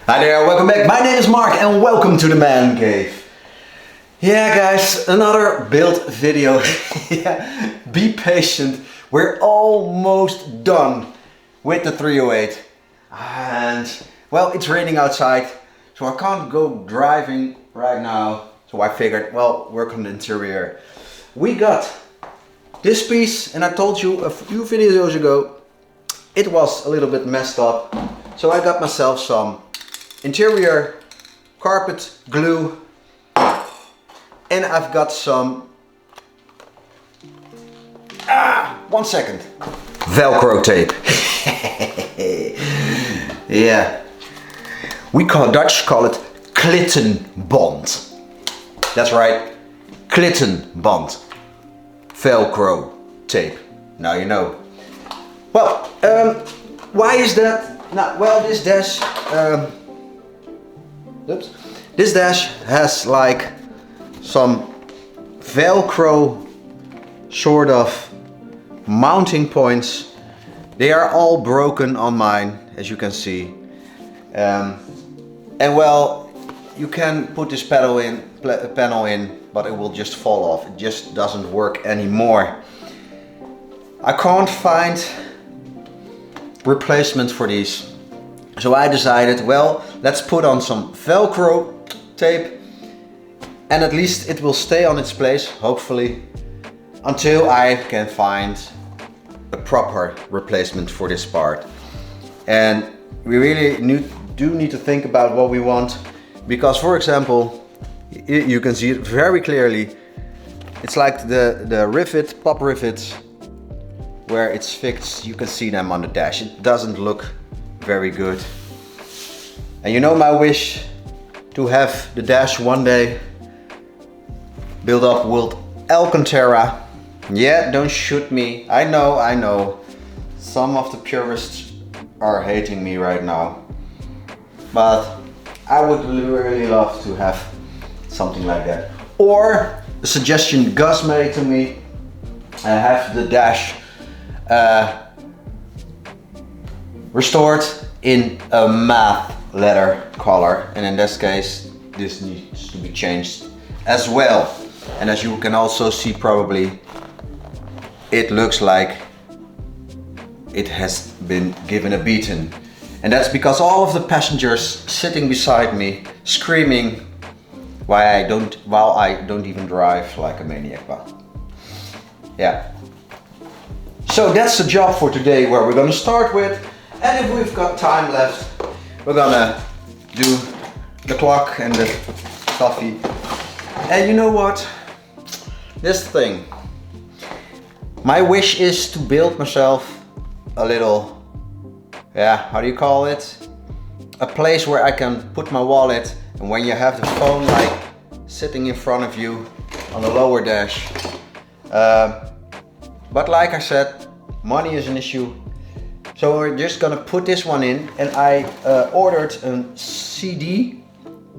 Hi there, welcome back. My name is Mark and welcome to the Man Cave. Yeah guys, another build video. Yeah, be patient. We're almost done with the 308. And well, it's raining outside, so I can't go driving right now. So I figured, well, work on the interior. We got this piece, and I told you a few videos ago, it was a little bit messed up. So I got myself some interior carpet glue, and I've got some, 1 second, Velcro tape. Yeah, Dutch call it klittenband. That's right, klittenband, Velcro tape. Now you know. Well, why is that? Now, well, this dash, this dash has like some Velcro sort of mounting points. They are all broken on mine, as you can see. And well, you can put this panel in, but it will just fall off. It just doesn't work anymore. I can't find replacement for these. So I decided, well, let's put on some Velcro tape, and at least it will stay on its place, hopefully, until I can find a proper replacement for this part. And we really do need to think about what we want, because for example, you can see it very clearly. It's like the pop rivets where it's fixed. You can see them on the dash. It doesn't look very good. And you know my wish to have the dash one day built up with Alcantara. Yeah, don't shoot me. I know. Some of the purists are hating me right now. But I would really love to have something like that. Or a suggestion Gus made to me, I have the dash restored in a matte leather color, and in this case this needs to be changed as well. And as you can also see, probably it looks like it has been given a beating, and that's because all of the passengers sitting beside me screaming while I don't even drive like a maniac. But yeah, so that's the job for today, where we're gonna start with, and if we've got time left, we're gonna do the clock and the coffee. And you know what? This thing, my wish is to build myself a little, how do you call it? A place where I can put my wallet, and when you have the phone like sitting in front of you on the lower dash. But like I said, money is an issue. So we're just gonna put this one in, and I ordered a CD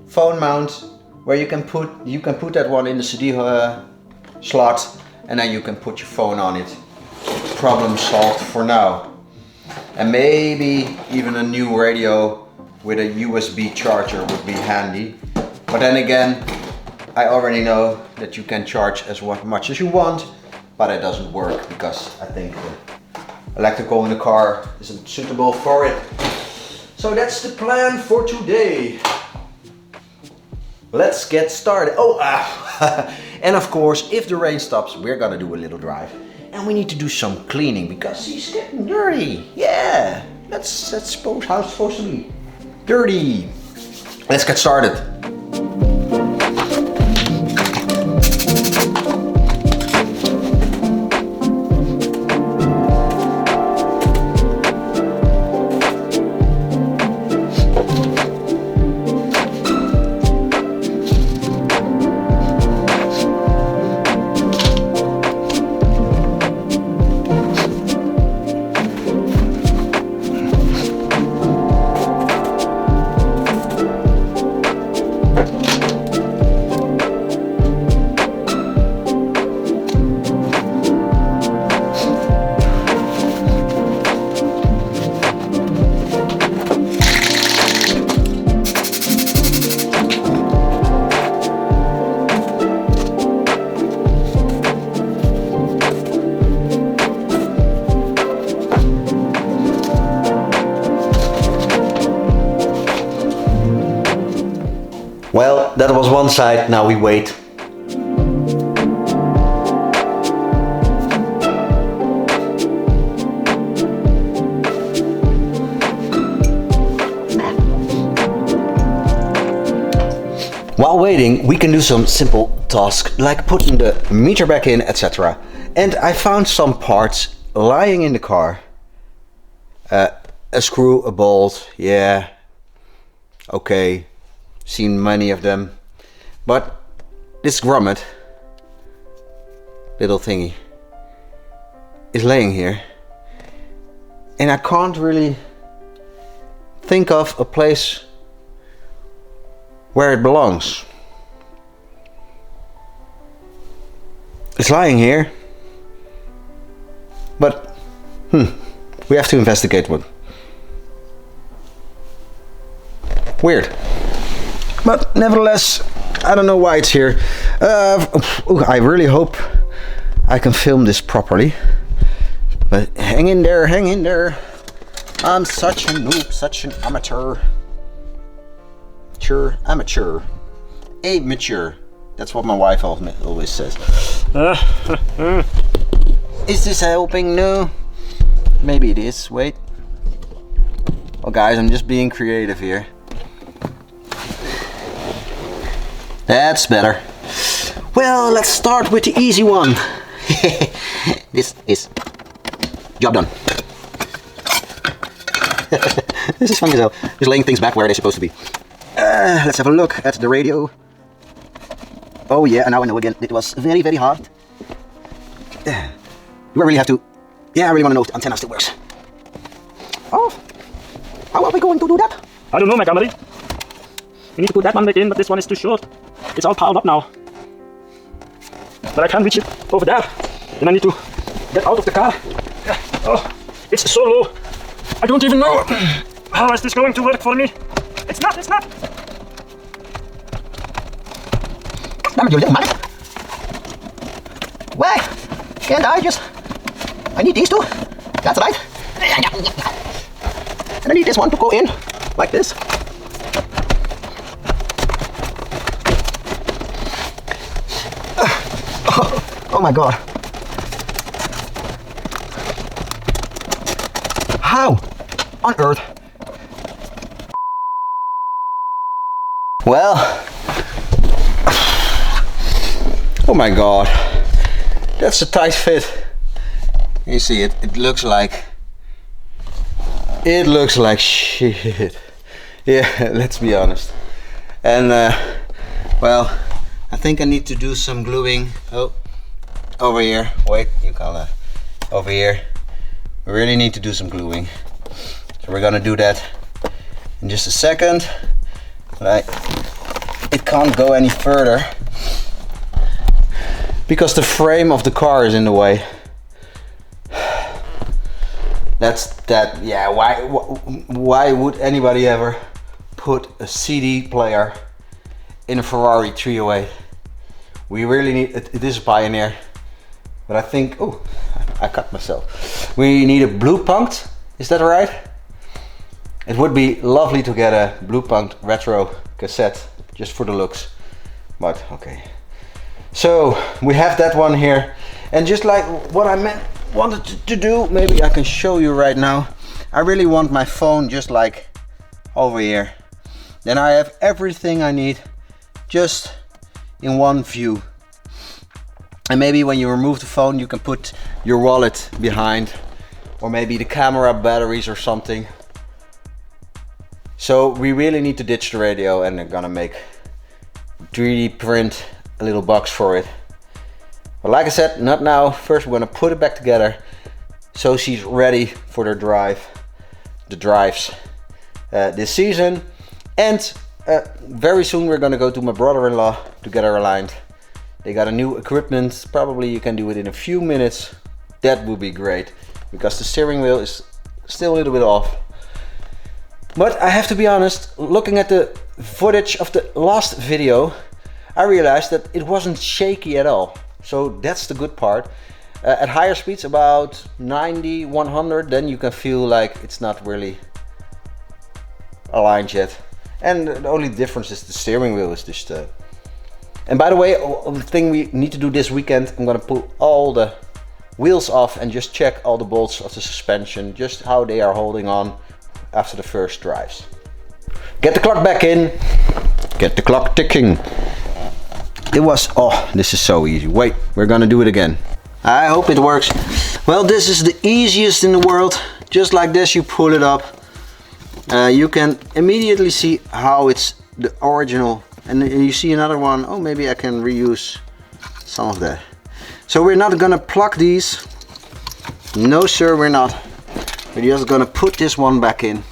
phone mount where you can put that one in the CD slot, and then you can put your phone on it. Problem solved for now. And maybe even a new radio with a USB charger would be handy. But then again, I already know that you can charge as much as you want, but it doesn't work because I think the electrical in the car isn't suitable for it. So that's the plan for today. Let's get started. And of course, if the rain stops, we're gonna do a little drive, and we need to do some cleaning because he's getting dirty. Yeah, that's how it's supposed to be. Dirty. Let's get started. Well, that was one side, now we wait. While waiting, we can do some simple tasks like putting the meter back in, etc. And I found some parts lying in the car. A screw, a bolt, yeah, okay, seen many of them. But this grommet, little thingy, is laying here. And I can't really think of a place where it belongs. It's lying here, but we have to investigate one. Weird, but nevertheless, I don't know why it's here. I really hope I can film this properly, but hang in there, hang in there. I'm such a noob, such an amateur. Amateur. That's what my wife always says. Is this helping? No. Maybe it is. Wait. Oh guys, I'm just being creative here. That's better. Well, let's start with the easy one. This is job done. This is funny though. Just laying things back where they're supposed to be. Let's have a look at the radio. Oh yeah, now I know again. It was very, very hard. Do I really have to? Yeah, I really want to know if the antenna still works. Oh, how are we going to do that? I don't know, my comrade. We need to put that one back in, but this one is too short. It's all piled up now. But I can't reach it over there. Then I need to get out of the car. Oh, it's so low. I don't even know how is this going to work for me. It's not. Damn it, you little man. Why can't I need these two. That's right. And I need this one to go in like this. Oh my god. How on earth? Well, oh my god, that's a tight fit. You see it, it looks like shit. Yeah, let's be honest. And well, I think I need to do some gluing. Oh, over here, wait, you can't, over here. We really need to do some gluing. So we're gonna do that in just a second. But it can't go any further because the frame of the car is in the way. Yeah, why would anybody ever put a CD player in a Ferrari 308? We really need it is a Pioneer, but I think, oh, I cut myself. We need a blue punked, is that right? It would be lovely to get a blue punked retro cassette just for the looks, but okay. So we have that one here, and just like what I wanted to do, maybe I can show you right now. I really want my phone just like over here. Then I have everything I need just in one view. And maybe when you remove the phone, you can put your wallet behind, or maybe the camera batteries or something. So we really need to ditch the radio, and I'm gonna make 3D print a little box for it. But like I said, not now. First we're gonna put it back together so she's ready for the drives this season. And very soon we're gonna go to my brother-in-law to get her aligned. They got a new equipment. Probably you can do it in a few minutes. That would be great, because the steering wheel is still a little bit off. But I have to be honest, looking at the footage of the last video, I realized that it wasn't shaky at all. So that's the good part. At higher speeds, about 90, 100, then you can feel like it's not really aligned yet. And the only difference is the steering wheel is just and by the way, the thing we need to do this weekend, I'm gonna pull all the wheels off and just check all the bolts of the suspension, just how they are holding on after the first drives. Get the clock back in, get the clock ticking. It was, oh, this is so easy. Wait, we're gonna do it again. I hope it works. Well, this is the easiest in the world. Just like this, you pull it up. You can immediately see how it's the original. And you see another one. Oh, maybe I can reuse some of that. So we're not gonna plug these. No sir, we're not. We're just gonna put this one back in.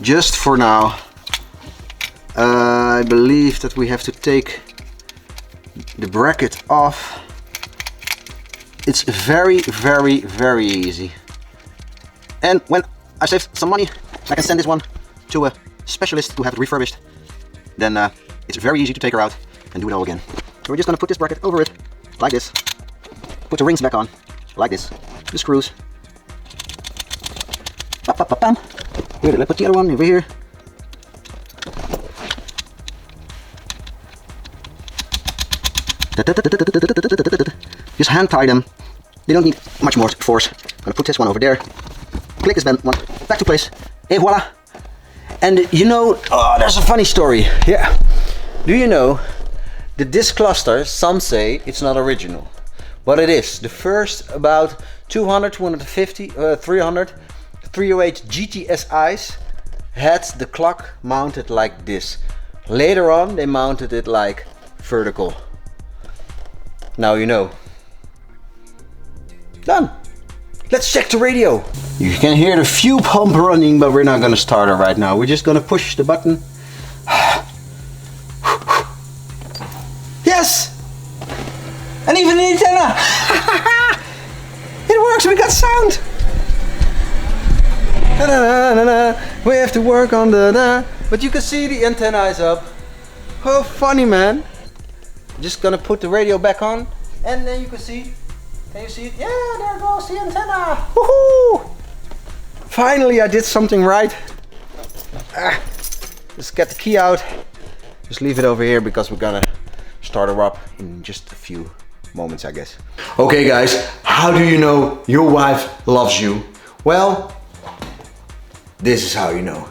Just for now. I believe that we have to take the bracket off. It's very, very, very easy. And when I save some money, I can send this one to a specialist to have it refurbished. Then it's very easy to take her out and do it all again. So we're just gonna put this bracket over it, like this. Put the rings back on, like this. The screws. Here, let's put the other one over here. Just hand tie them. They don't need much more force. I'm gonna put this one over there. Click this one back to place. Et voila. And you know, oh, there's a funny story. Yeah. Do you know the disc cluster? Some say it's not original, but it is. The first about 200, 250, 300, 308 GTSi's had the clock mounted like this. Later on, they mounted it like vertical. Now you know. Done. Let's check the radio. You can hear the fuel pump running, but we're not gonna start it right now. We're just gonna push the button. Yes! And even the antenna! It works, we got sound! We have to work on the... But you can see the antenna is up. Oh, funny, man. Just gonna put the radio back on, and then you can see. Can you see it? Yeah, there goes the antenna. Woohoo! Finally, I did something right. Just get the key out. Just leave it over here because we're gonna start her up in just a few moments, I guess. Okay, guys, how do you know your wife loves you? Well, this is how you know.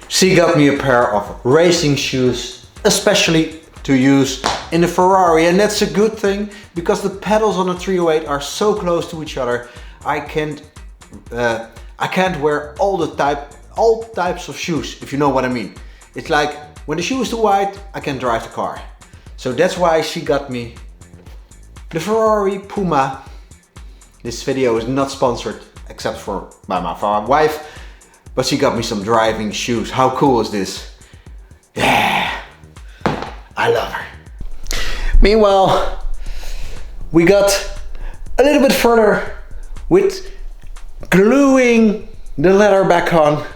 She got me a pair of racing shoes, especially to use in the Ferrari, and that's a good thing because the pedals on the 308 are so close to each other. I can't wear all types of shoes, if you know what I mean. It's like when the shoe is too wide, I can't drive the car. So that's why she got me the Ferrari Puma. This video is not sponsored except for by my wife, but she got me some driving shoes. How cool is this? Yeah. I love her. Meanwhile, we got a little bit further with gluing the leather back on.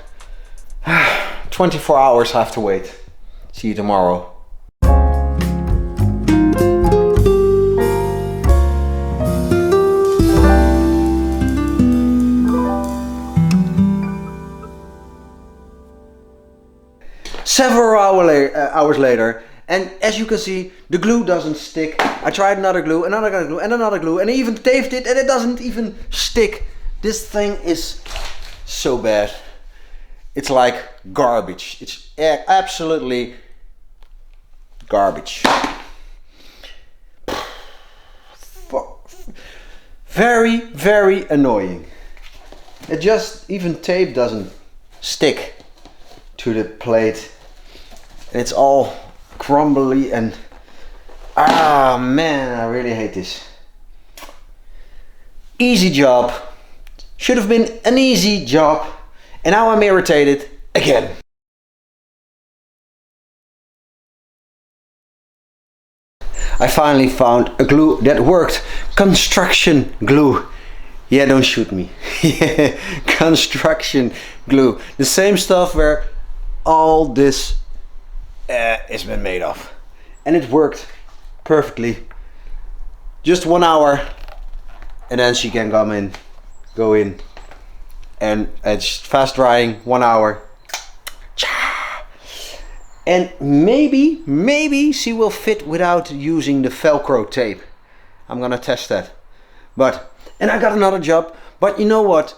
24 hours I have to wait. See you tomorrow. Several hours later, and as you can see, the glue doesn't stick. I tried another glue, another glue, and another glue, and I even taped it, and it doesn't even stick. This thing is so bad. It's like garbage. It's absolutely garbage. Very, very annoying. It just, even tape doesn't stick to the plate. It's all crumbly and man, I really hate this. Easy job. Should have been an easy job, and now I'm irritated again. I finally found a glue that worked. Construction glue. Yeah, don't shoot me. Construction glue. The same stuff where all this has been made of. And it worked perfectly. Just 1 hour, and then she can go in, and it's fast drying. 1 hour. Ciao. And maybe she will fit without using the Velcro tape. I'm gonna test that. And I got another job, but you know what?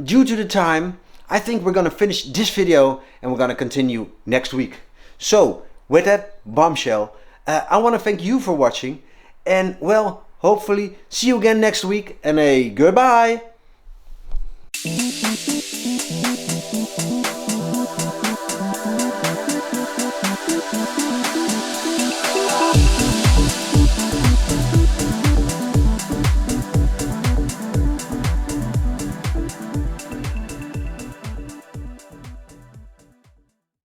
Due to the time, I think we're gonna finish this video and we're gonna continue next week. So, with that bombshell, I wanna thank you for watching, and well, hopefully see you again next week, and a goodbye!